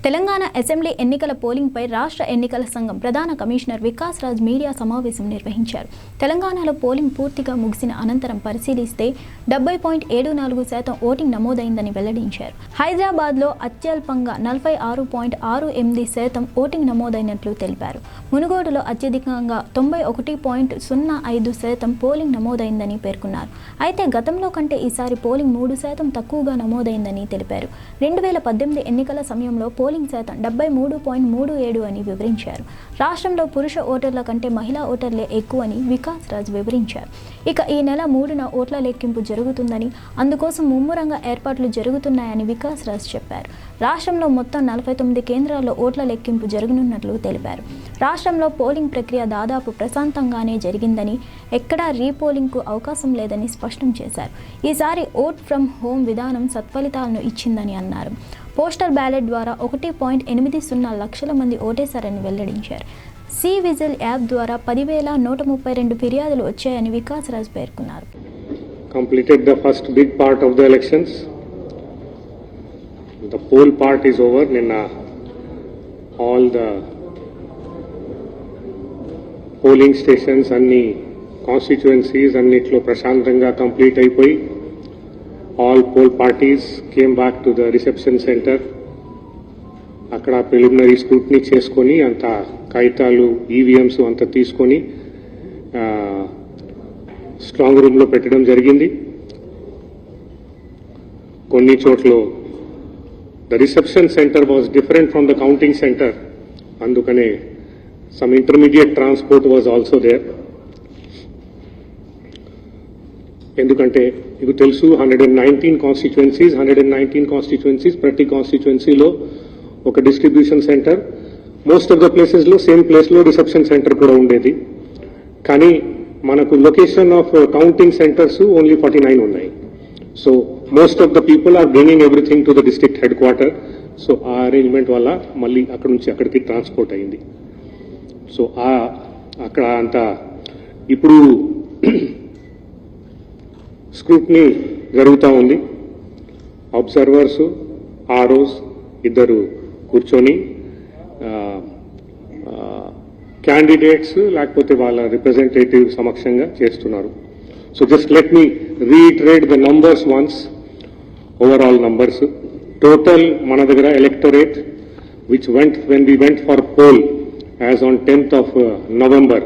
Telangana assembly ఎన్నికల పోలింగ్పై రాష్ట్ర ఎన్నికల సంఘం ప్రధాన కమిషనర్ వికాస్ రాజ్ మీడియా సమావేశం నిర్వహించారు. తెలంగాణలో పోలింగ్ పూర్తిగా ముగిసిన అనంతరం పరిశీలిస్తే 70.74% ఓటింగ్ నమోదైందని వెల్లడించారు. హైదరాబాద్లో అత్యల్పంగా 46.68% ఓటింగ్ నమోదైనట్లు తెలిపారు. మునుగోడులో అత్యధికంగా 91.05% పోలింగ్ నమోదైందని పేర్కొన్నారు. అయితే గతంలో కంటే ఈసారి పోలింగ్ 3% తక్కువగా నమోదైందని తెలిపారు. 2018 ఎన్నికల సమయంలో పోలింగ్ శాతం 73.37 అని వివరించారు. రాష్ట్రంలో పురుష ఓటర్ల కంటే మహిళా ఓటర్లే ఎక్కువని వికాస్ రాజ్ వివరించారు. ఇక ఈ నెల 3న ఓట్ల లెక్కింపు జరుగుతుందని, అందుకోసం ముమ్మరంగా ఏర్పాట్లు జరుగుతున్నాయని వికాస్ రాజ్ చెప్పారు. రాష్ట్రంలో మొత్తం 49 కేంద్రాల్లో ఓట్ల లెక్కింపు జరగనున్నట్లు తెలిపారు. రాష్ట్రంలో పోలింగ్ ప్రక్రియ దాదాపు ప్రశాంతంగానే జరిగిందని, ఎక్కడా రీపోలింగ్కు అవకాశం లేదని స్పష్టం చేశారు. ఈసారి ఓట్ ఫ్రమ్ హోమ్ విధానం సత్ఫలితాలను ఇచ్చిందని అన్నారు. పోస్టల్ బ్యాలెట్ ద్వారా 1.80 లక్షల మంది ఓటేశారని వెల్లడించారు. సి విజిల్ యాప్ ద్వారా 10,132 ఫిర్యాదులు వచ్చాయని వికాస్ రాజ్ పేర్కొన్నారు. Completed the first big part of the elections. The poll part is over. Ninna all the polling stations anni constituencies annitlo prashantanga complete అయిపోయి all poll parties came back to the reception center. అక్కడ preliminary scrutiny చేసుకొని అంత కాగితాలు EVMs అంత తీసుకొని strong రూమ్లో పెట్టడం జరిగింది. కొన్ని చోట్ల the reception centre was different from the counting centre, అందుకనే some intermediate transport was also there. ఎందుకంటే మీకు తెలుసు 119 కాన్స్టిట్యుయెన్సీస్ ప్రతి కాన్స్టిట్యుయెన్సీలో ఒక distribution centre, most of the ప్లేసెస్లో సేమ్ ప్లేస్లో రిసెప్షన్ సెంటర్ కూడా ఉండేది. కానీ మనకు location of counting centres only 49 ఉన్నాయి. So most of the people are bringing everything to the district head quarter. So ఆ అరేంజ్మెంట్ వల్ల మళ్ళీ అక్కడ నుంచి అక్కడికి ట్రాన్స్పోర్ట్ అయింది. సో అక్కడ అంతా ఇప్పుడు స్క్రూటినీ జరుగుతూ ఉంది. అబ్జర్వర్స్ ఆర్ఓస్ ఇద్దరు కూర్చొని క్యాండిడేట్స్ లేకపోతే వాళ్ళ రిప్రజెంటేటివ్ సమక్షంగా చేస్తున్నారు. So just let me reiterate the numbers once. Overall numbers total మన దగ్గర electorate which went when we went for poll as on 10th of November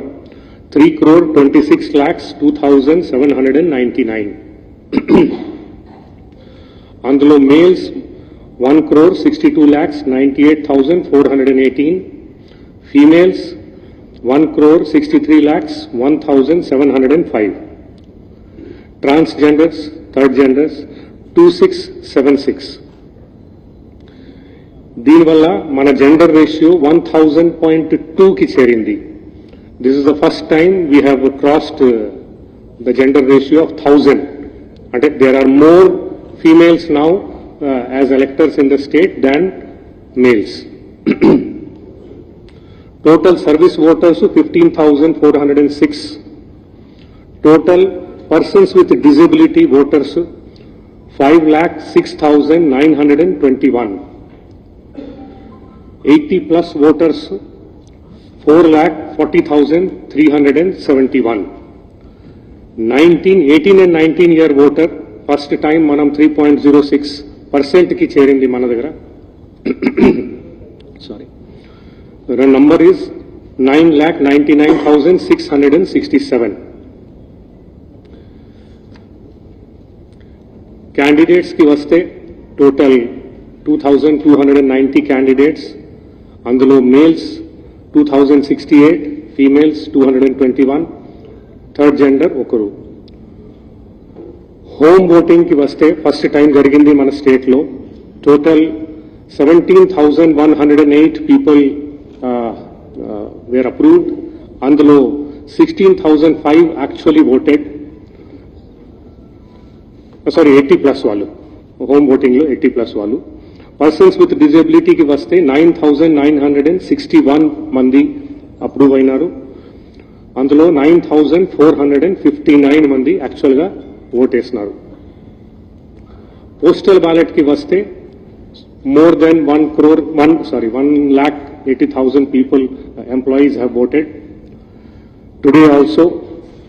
3,26,02,799. అందులో males 1,62,98,418, females 1,63,01,705, transgenders third genders 2676. దీనివల్ల మన gender ratio 1000.2కి చేరింది. This is the first time we have crossed the gender ratio of 1000. And there are more females now as electors in the state than males. Total service voters 15,406. Total persons with disability voters 5,06,921. 80 plus voters 4,40,371. 18 and 19 year voter first time మనం 3.06% కి చేరింది మన దగ్గర. Sorry, the number is 9,99,667. Candidates కి వస్తే total 2,290 candidates. అందులో males 2,068, females 221, third gender ఒకరు. Home voting కి వస్తే ఫస్ట్ టైం జరిగింది మన స్టేట్లో. Total 17,108 people were approved. అందులో 16,005 యాక్చువల్లీ ఓటెడ్. సారీ 80+ వాళ్ళు హోమ్ ఓటింగ్లో 80+ వాళ్ళు. పర్సన్స్ విత్ డిజబిలిటీకి వస్తే 9,961 మంది అప్రూవ్ అయినారు. అందులో 9,459 మంది యాక్చువల్గా ఓటేసినారు. పోస్టల్ బ్యాలెట్కి వస్తే more than 1,80,000 people, employees have voted. Today also,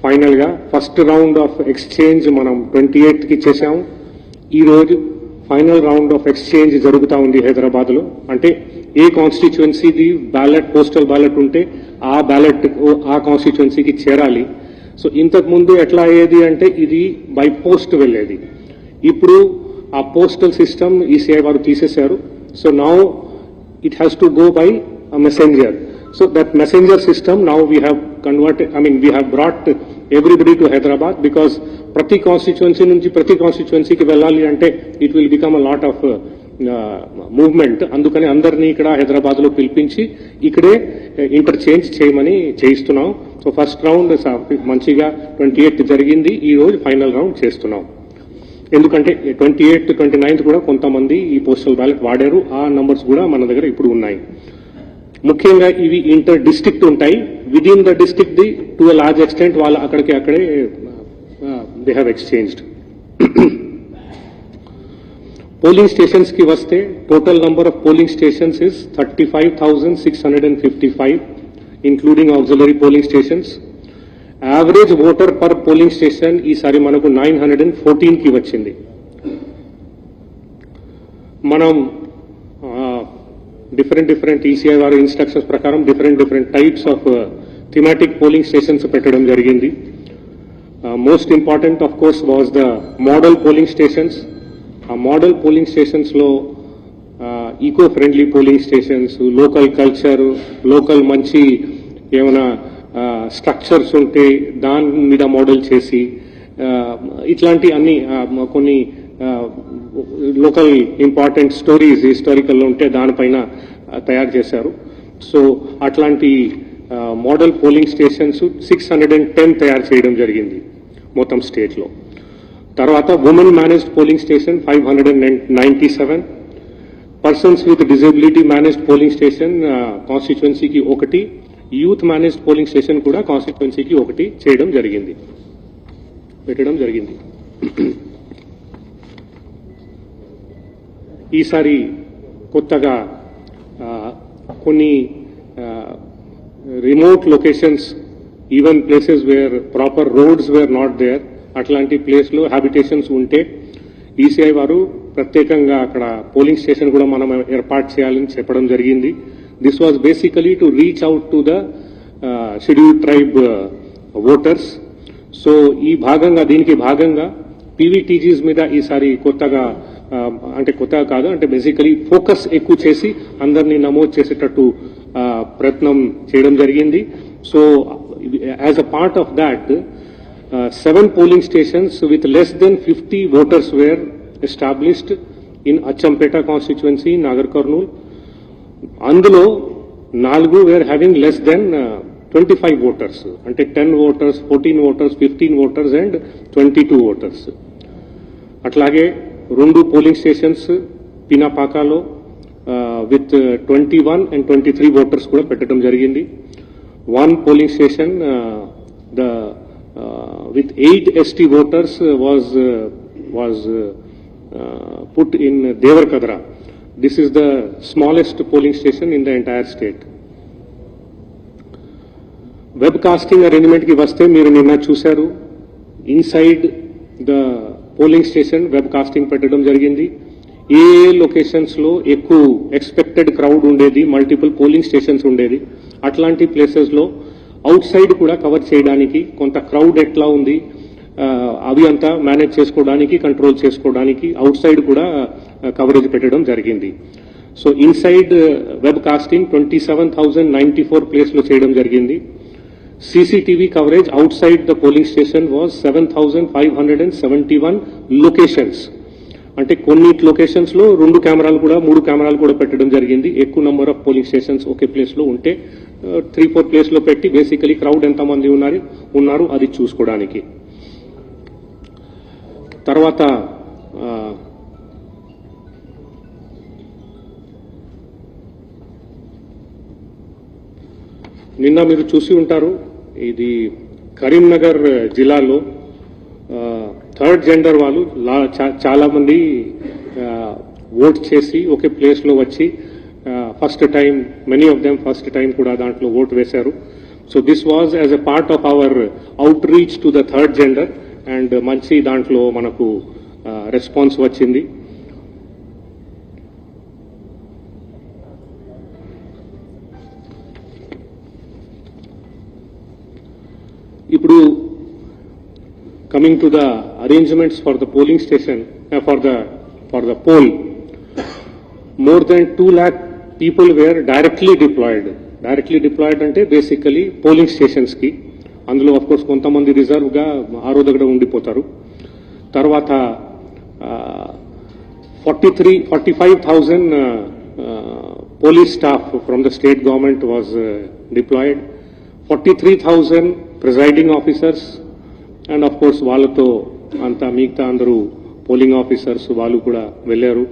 final ga first round of exchange మనం 28th కి చేశాము. ఈ రోజు ఫైనల్ రౌండ్ ఆఫ్ ఎక్స్చేంజ్ జరుగుతా ఉంది హైదరాబాద్ లో. అంటే ఏ కాన్స్టిట్యుయెన్సీది బ్యాలెట్ పోస్టల్ బ్యాలెట్ ఉంటే ఆ బ్యాలెట్ ఆ కాన్స్టిట్యుయెన్సీకి చేరాలి. సో ఇంతకు ముందు ఎట్లా అయ్యేది అంటే ఇది బై పోస్ట్ వెళ్ళేది. ఇప్పుడు ఆ పోస్టల్ సిస్టమ్ ఈసీఐ వారు తీసేశారు. So now it has to go by messenger. So that messenger system now we have converted, we have brought everybody to Hyderabad because prati constituency nunchi prati constituency ki vellali ante it will become a lot of movement. Andukani andarni ikkada Hyderabad lo pilpinchi ikkade interchange cheyamani cheistunam. So first round manchiga 28th jarigindi, ee roju final round chestunam. ఎందుకంటే 28th 29th కూడా కొంతమంది ఈ postal ballot వాడారు. ఆ numbers కూడా మన దగ్గర ఇప్పుడు ఉన్నాయి. ముఖ్యంగా ఇవి ఇంటర్ డిస్ట్రిక్ట్ ఉంటాయి. Within the district the to a large extent వాళ్ళు అక్కడికి అక్కడే they have exchanged. Polling stations కి వస్తే total number of polling stations is 35,655 including auxiliary polling stations. Average voter per polling station ఈసారి మనకు 914 కి వచ్చింది. మనం డిఫరెంట్ ఈసీఐ వారి ఇన్స్ట్రక్షన్స్ ప్రకారం different types of thematic polling stations పెట్టడం జరిగింది. Most important of course was the model polling stations. ఆ మోడల్ పోలింగ్ స్టేషన్స్ లో eco friendly polling stations, local culture, local మంచి ఏమైనా స్ట్రక్చర్స్ ఉంటే దాని మీద మోడల్ చేసి ఇట్లాంటి అన్ని కొన్ని లోకల్ ఇంపార్టెంట్ స్టోరీస్ హిస్టారికల్ ఉంటే దానిపైన తయారు చేశారు. సో అట్లాంటి మోడల్ పోలింగ్ స్టేషన్స్ 610 తయారు చేయడం జరిగింది మొత్తం స్టేట్ లో. తర్వాత women managed polling station 597, persons with disability managed polling station కాన్స్టిట్యుయెన్సీకి 1, యూత్ మేనేజ్డ్ పోలింగ్ స్టేషన్ కూడా కాన్స్టిట్యుయెన్సీకి 1 పెట్టడం జరిగింది. ఈసారి కొత్తగా కొన్ని remote locations, even places where proper roads were not there, అట్లాంటి ప్లేస్లో హ్యాబిటేషన్స్ ఉంటే ఈసీఐ వారు ప్రత్యేకంగా అక్కడ పోలింగ్ స్టేషన్ కూడా మనం ఏర్పాటు చేయాలని చెప్పడం జరిగింది. This was basically to reach out to the scheduled tribe voters. So దీనికి భాగంగా పీవీటీజీస్ మీద ఈసారి కొత్తగా కాదు, అంటే బేసికలీ ఫోకస్ ఎక్కువ చేసి అందరినీ నమోదు చేసేటట్టు ప్రయత్నం చేయడం జరిగింది. So as a part of that 7 polling stations with less than 50 voters were established in Achampet constituency, Nagar Kurnool. అందులో 4 were having less than 25 voters, అంటే 10 voters, 14 voters, 15 voters and 22 voters. అట్లాగే 2 పోలింగ్ స్టేషన్స్ పినాపాకాలో విత్ 21 and 23 ఓటర్స్ కూడా పెట్టడం జరిగింది. 1 polling station with 8 ST voters was put in Devarakadra. This is the smallest polling station in the entire state. Web casting arrangement కి వస్తే మీరు నిన్న చూశారు, inside the polling station web casting పెట్టడం జరిగింది. ఏ లొకేషన్స్ లో ఎక్కువ ఎక్స్పెక్టెడ్ క్రౌడ్ ఉండేది, మల్టిపుల్ పోలింగ్ స్టేషన్స్ ఉండేది, అట్లాంటి ప్లేసెస్ లో అవుట్ సైడ్ కూడా కవర్ చేయడానికి, కొంత క్రౌడ్ ఎట్లా ఉంది అవి అంతా మేనేజ్ చేసుకోవడానికి, కంట్రోల్ చేసుకోవడానికి అవుట్ సైడ్ కూడా కవరేజ్ పెట్టడం జరిగింది. So inside web casting 27,094 place లో చేయడం జరిగింది. CCTV coverage outside the polling station was 7,571 locations. అంటే కొన్ని లొకేషన్స్ లో 2 కెమెరాలు కూడా 3 కెమెరాలు కూడా పెట్టడం జరిగింది. ఎక్కువ number of polling stations okay place లో ఉంటే 3-4 ప్లేస్ లో పెట్టి బేసికలీ క్రౌడ్ ఎంతమంది ఉన్నారు అది చూసుకోవడానికి. తర్వాత నిన్న మీరు చూసి ఉంటారు, ఇది కరీంనగర్ జిల్లాలో 3rd జెండర్ వాళ్ళు చాలా మంది ఓట్ చేసి ఒకే ప్లేస్లో వచ్చి first time many of them first time కూడా దాంట్లో ఓట్ వేశారు. So this was as a part of our outreach to the third gender and మంచి దాంట్లో మనకు రెస్పాన్స్ వచ్చింది. ఇప్పుడు coming to the arrangements for the polling station for the poll, more than 2 lakh people were directly deployed. Directly deployed అంటే basically polling stations కి. అందులో of course కొంతమంది reserve గా ఆరో దగ్గర ఉండిపోతారు. తర్వాత 45,000 police staff from the state government was deployed. 43,000 presiding officers and of course వాళ్ళతో అంతా మిగతా అందరూ పోలింగ్ ఆఫీసర్స్ వాళ్ళు కూడా వెళ్ళారు.